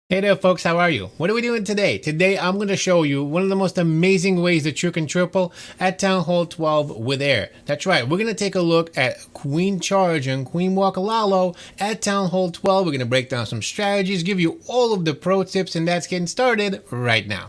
Hey there folks, how are you? What are we doing today? Today I'm going to show you one of the most amazing ways that you can triple at Town Hall 12 with air. That's right, we're going to take a look at Queen Charge and Queen Walk Lalo at Town Hall 12. We're going to break down some strategies, give you all of the pro tips, and that's getting started right now.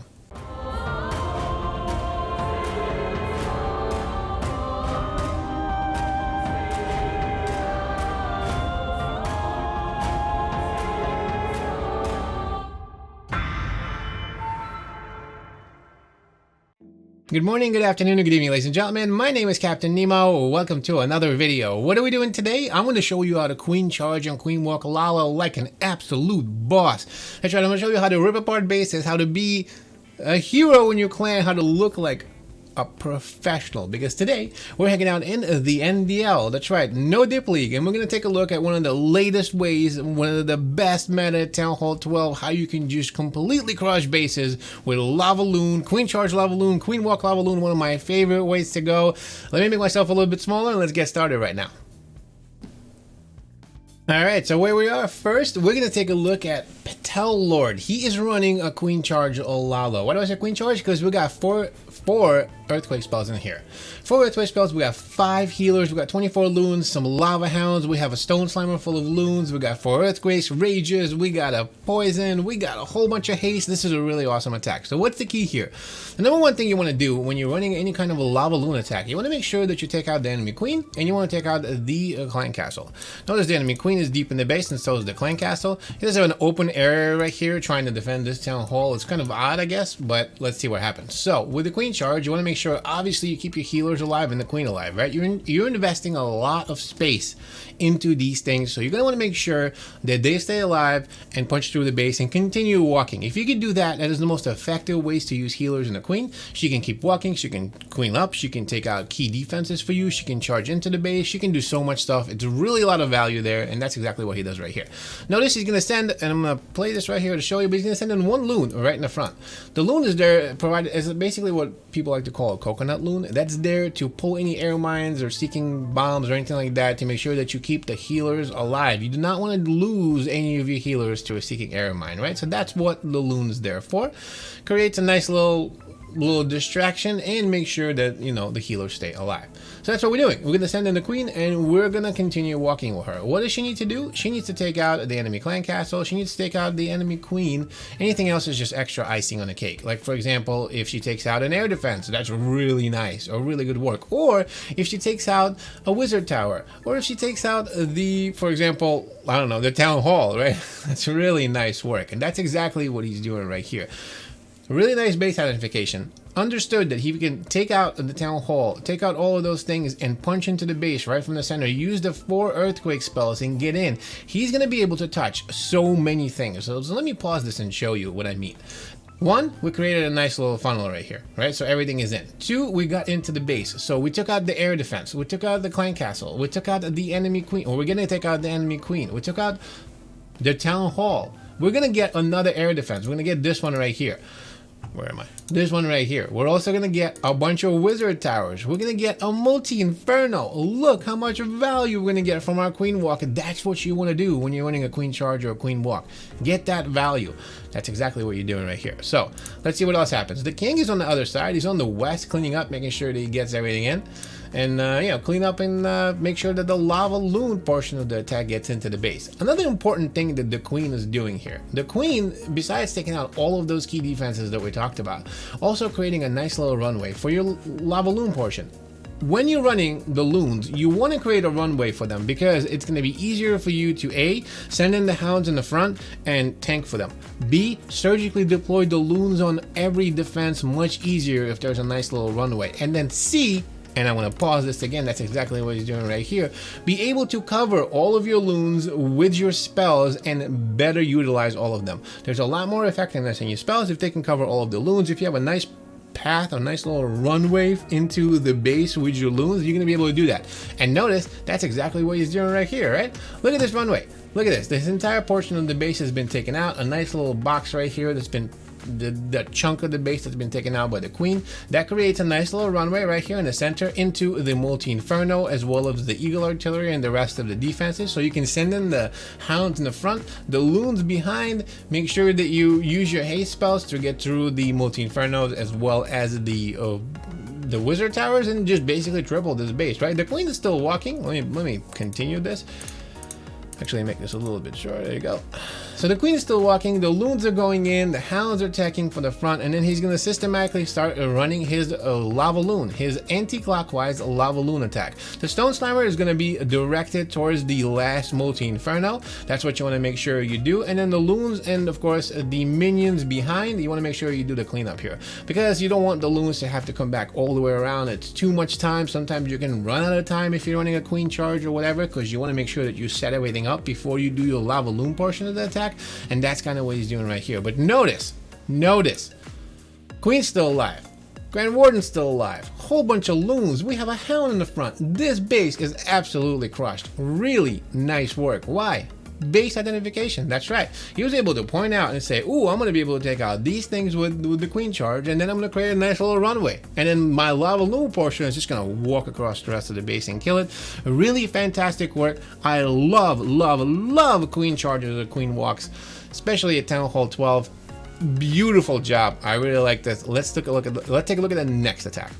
Good morning, good afternoon, and good evening, ladies and gentlemen. My name is Captain Nemo. Welcome to another video. What are we doing today? I'm going to show you how to Queen Charge and Queen Walk Lalo like an absolute boss. That's right, I'm going to show you how to rip apart bases, how to be a hero in your clan, how to look like a professional, because today we're hanging out in the NDL. That's right, no Dip League, and we're going to take a look at one of the latest ways, one of the best meta at Town Hall 12, how you can just completely crush bases with Lavaloon, Queen Charge Lavaloon, Queen Walk Lavaloon, one of my favorite ways to go. Let me make myself a little bit smaller and let's get started right now. Alright, so where we are first, we're going to take a look at Patel Lord. He is running a Queen Charge Lalo. Why do I say Queen Charge? Because we got four Earthquake spells in here. 4 Earthquake spells, we got 5 healers, we got 24 loons, some Lava Hounds, we have a Stone Slimer full of loons, we got 4 Earthquakes, Rages, we got a Poison, we got a whole bunch of haste. This is a really awesome attack. So what's the key here? The number one thing you want to do when you're running any kind of a Lava Loon attack, you want to make sure that you take out the enemy queen, and you want to take out the clan castle. Notice the enemy queen is deep in the base, and so is the clan castle. You just have an open area right here trying to defend this town hall. It's kind of odd, I guess, but let's see what happens. So with the Queen Charge, you want to make sure, obviously, you keep your healers alive and the queen alive, right? You're investing a lot of space into these things, so you're going to want to make sure that they stay alive and punch through the base and continue walking. If you can do that, that is the most effective ways to use healers in the queen. She can keep walking, she can queen up, she can take out key defenses for you, she can charge into the base, she can do so much stuff. It's really a lot of value there, and that's exactly what he does right here. Notice he's going to send, and I'm going to play this right here to show you, but he's going to send in one loon right in the front. The loon is there provided as basically what people like to call a coconut loon. That's there to pull any air mines or seeking bombs or anything like that to make sure that you keep the healers alive. You do not want to lose any of your healers to a seeking air mine, right? So that's what the loon is there for. Creates a nice little distraction and make sure that, you know, the healers stay alive. So that's what we're doing. We're going to send in the queen and we're going to continue walking with her. What does she need to do? She needs to take out the enemy clan castle. She needs to take out the enemy queen. Anything else is just extra icing on the cake. Like, for example, if she takes out an air defense, that's really nice or really good work. Or if she takes out a wizard tower, or if she takes out the, for example, I don't know, the town hall, right? That's really nice work. And that's exactly what he's doing right here. Really nice base identification. Understood that he can take out the town hall, take out all of those things and punch into the base right from the center. Use the 4 earthquake spells and get in. He's going to be able to touch so many things. So let me pause this and show you what I mean. 1, we created a nice little funnel right here, right? So everything is in. 2, we got into the base. So we took out the air defense. We took out the clan castle. We took out the enemy queen. Or we're going to take out the enemy queen. We took out the town hall. We're going to get another air defense. We're going to get this one right here. Where am I? This one right here. We're also going to get a bunch of wizard towers. We're going to get a multi-inferno. Look how much value we're going to get from our queen walk. That's what you want to do when you're running a queen charge or a queen walk. Get that value. That's exactly what you're doing right here. So let's see what else happens. The king is on the other side. He's on the west, cleaning up, making sure that he gets everything in. And, you know, clean up and make sure that the lava loon portion of the attack gets into the base. Another important thing that the queen is doing here. The queen, besides taking out all of those key defenses that we talked about, also creating a nice little runway for your lava loon portion. When you're running the loons, you want to create a runway for them because it's going to be easier for you to A, send in the hounds in the front and tank for them. B, surgically deploy the loons on every defense much easier if there's a nice little runway. And then C, and I'm going to pause this again, that's exactly what he's doing right here, be able to cover all of your loons with your spells and better utilize all of them. There's a lot more effectiveness in your spells if they can cover all of the loons. If you have a nice path, a nice little runway into the base with your loons, you're going to be able to do that. And notice, that's exactly what he's doing right here, right? Look at this runway. Look at this. This entire portion of the base has been taken out. A nice little box right here that's been the chunk of the base that's been taken out by the queen. That creates a nice little runway right here in the center into the multi-inferno, as well as the eagle artillery and the rest of the defenses. So you can send in the hounds in the front, the loons behind. Make sure that you use your haste spells to get through the multi-infernos as well as the wizard towers, and just basically triple this base, right? The queen is still walking. Let me continue this. Actually, make this a little bit shorter. There you go. So the queen is still walking, the loons are going in, the hounds are attacking for the front, and then he's going to systematically start running his lava loon, his anti-clockwise lava loon attack. The stone slammer is going to be directed towards the last multi-inferno. That's what you want to make sure you do. And then the loons and of course the minions behind, you want to make sure you do the cleanup here, because you don't want the loons to have to come back all the way around. It's too much time. Sometimes you can run out of time if you're running a queen charge or whatever, because you want to make sure that you set everything up before you do your lava loon portion of the attack. And that's kind of what he's doing right here. But notice, Queen's still alive. Grand Warden's still alive. Whole bunch of loons. We have a hound in the front. This base is absolutely crushed. Really nice work. Why? Base identification. That's right. He was able to point out and say, ooh, I'm going to be able to take out these things with the queen charge, and then I'm going to create a nice little runway. And then my lava loon portion is just going to walk across the rest of the base and kill it. Really fantastic work. I love queen charges or queen walks, especially at Town Hall 12. Beautiful job. I really like this. Let's take a look at the next attack.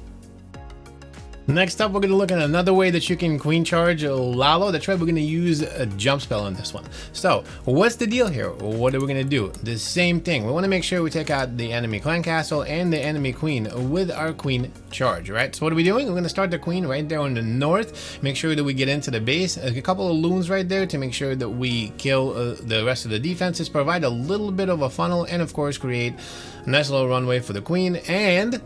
Next up, we're going to look at another way that you can queen charge Lalo. That's right, we're going to use a jump spell on this one. So, what's the deal here? What are we going to do? The same thing. We want to make sure we take out the enemy clan castle and the enemy queen with our queen charge, right? So what are we doing? We're going to start the queen right there on the north. Make sure that we get into the base. A couple of loons right there to make sure that we kill the rest of the defenses. Provide a little bit of a funnel, and of course create a nice little runway for the queen. And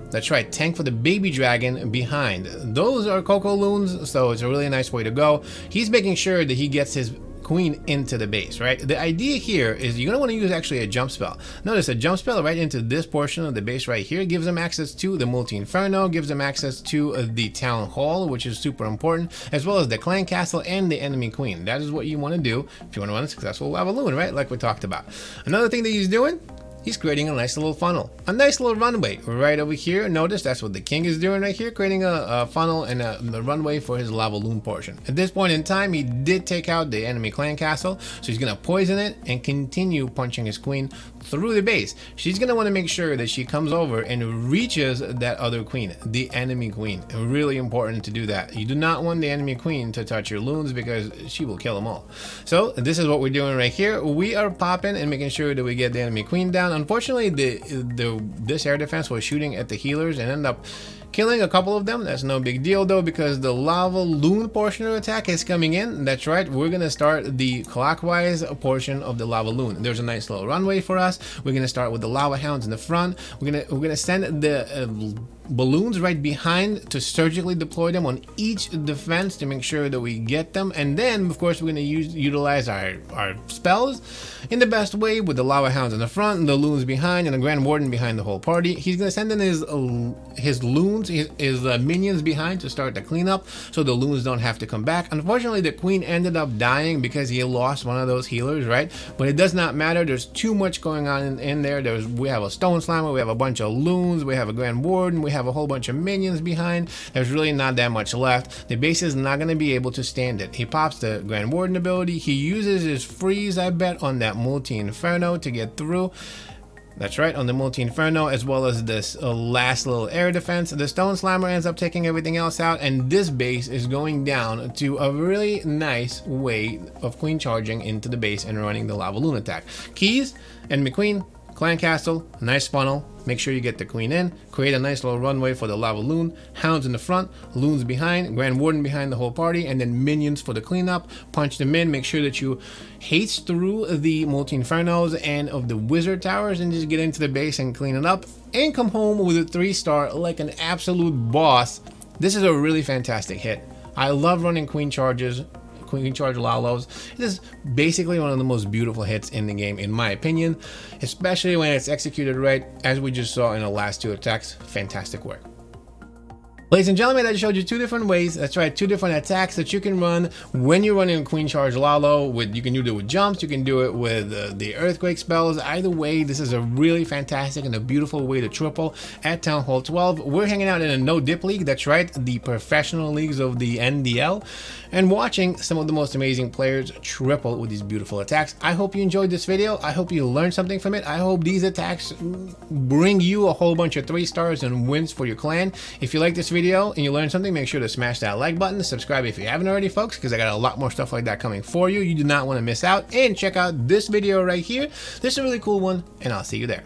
that's right, tank for the baby dragon behind. Those are Coco loons, so it's a really nice way to go. He's making sure that he gets his queen into the base, right? The idea here is you're going to want to use actually a jump spell. Notice a jump spell right into this portion of the base right here gives them access to the multi-inferno, gives them access to the town hall, which is super important, as well as the clan castle and the enemy queen. That is what you want to do if you want to run a successful lava loon, right? Like we talked about. Another thing that he's doing, he's creating a nice little funnel, a nice little runway right over here. Notice that's what the king is doing right here, creating a funnel and a runway for his lava loon portion. At this point in time, he did take out the enemy clan castle, so he's going to poison it and continue punching his queen through the base. She's going to want to make sure that she comes over and reaches that other queen, the enemy queen. Really important to do that. You do not want the enemy queen to touch your loons because she will kill them all. So this is what we're doing right here. We are popping and making sure that we get the enemy queen down. Unfortunately, this air defense was shooting at the healers and ended up killing a couple of them. That's no big deal though, because the lava loon portion of the attack is coming in. That's right, we're gonna start the clockwise portion of the lava loon. There's a nice little runway for us. We're gonna start with the lava hounds in the front. We're gonna send the balloons right behind to surgically deploy them on each defense to make sure that we get them, and then of course we're going to utilize our spells in the best way with the lava hounds in the front and the loons behind and the Grand Warden behind the whole party. He's going to send in his loons, his minions behind to start the cleanup so the loons don't have to come back. Unfortunately, the queen ended up dying because he lost one of those healers, right? But it does not matter. There's too much going on in there. We have a stone slammer, we have a bunch of loons, we have a Grand Warden, we have a whole bunch of minions behind. There's really not that much left. The base is not going to be able to stand it. He pops the Grand Warden ability. He uses his freeze, I bet, on that multi-inferno to get through. That's right, on the multi-inferno, as well as this last little air defense. The stone slammer ends up taking everything else out, and this base is going down to a really nice way of queen charging into the base and running the lava loon attack. Keys, enemy queen, clan castle, nice funnel. Make sure you get the queen in, create a nice little runway for the lava loon, hounds in the front, loons behind, Grand Warden behind the whole party, and then minions for the cleanup. Punch them in, make sure that you haste through the multi-infernos and of the wizard towers and just get into the base and clean it up and come home with a 3-star like an absolute boss. This is a really fantastic hit. I love running queen charge Lalos. It is basically one of the most beautiful hits in the game, in my opinion, especially when it's executed right, as we just saw in the last 2 attacks. Fantastic work. Ladies and gentlemen, I just showed you two different ways. That's right, two different attacks that you can run when you're running a Queen Charge Lalo. You can do it with jumps, you can do it with the Earthquake spells. Either way, this is a really fantastic and a beautiful way to triple at Town Hall 12. We're hanging out in a no dip league. That's right, the professional leagues of the NDL, and watching some of the most amazing players triple with these beautiful attacks. I hope you enjoyed this video. I hope you learned something from it. I hope these attacks bring you a whole bunch of 3 stars and wins for your clan. If you like this video and you learned something, make sure to smash that like button, subscribe if you haven't already, folks, because I got a lot more stuff like that coming for you. You do not want to miss out. And check out this video right here. This is a really cool one, and I'll see you there.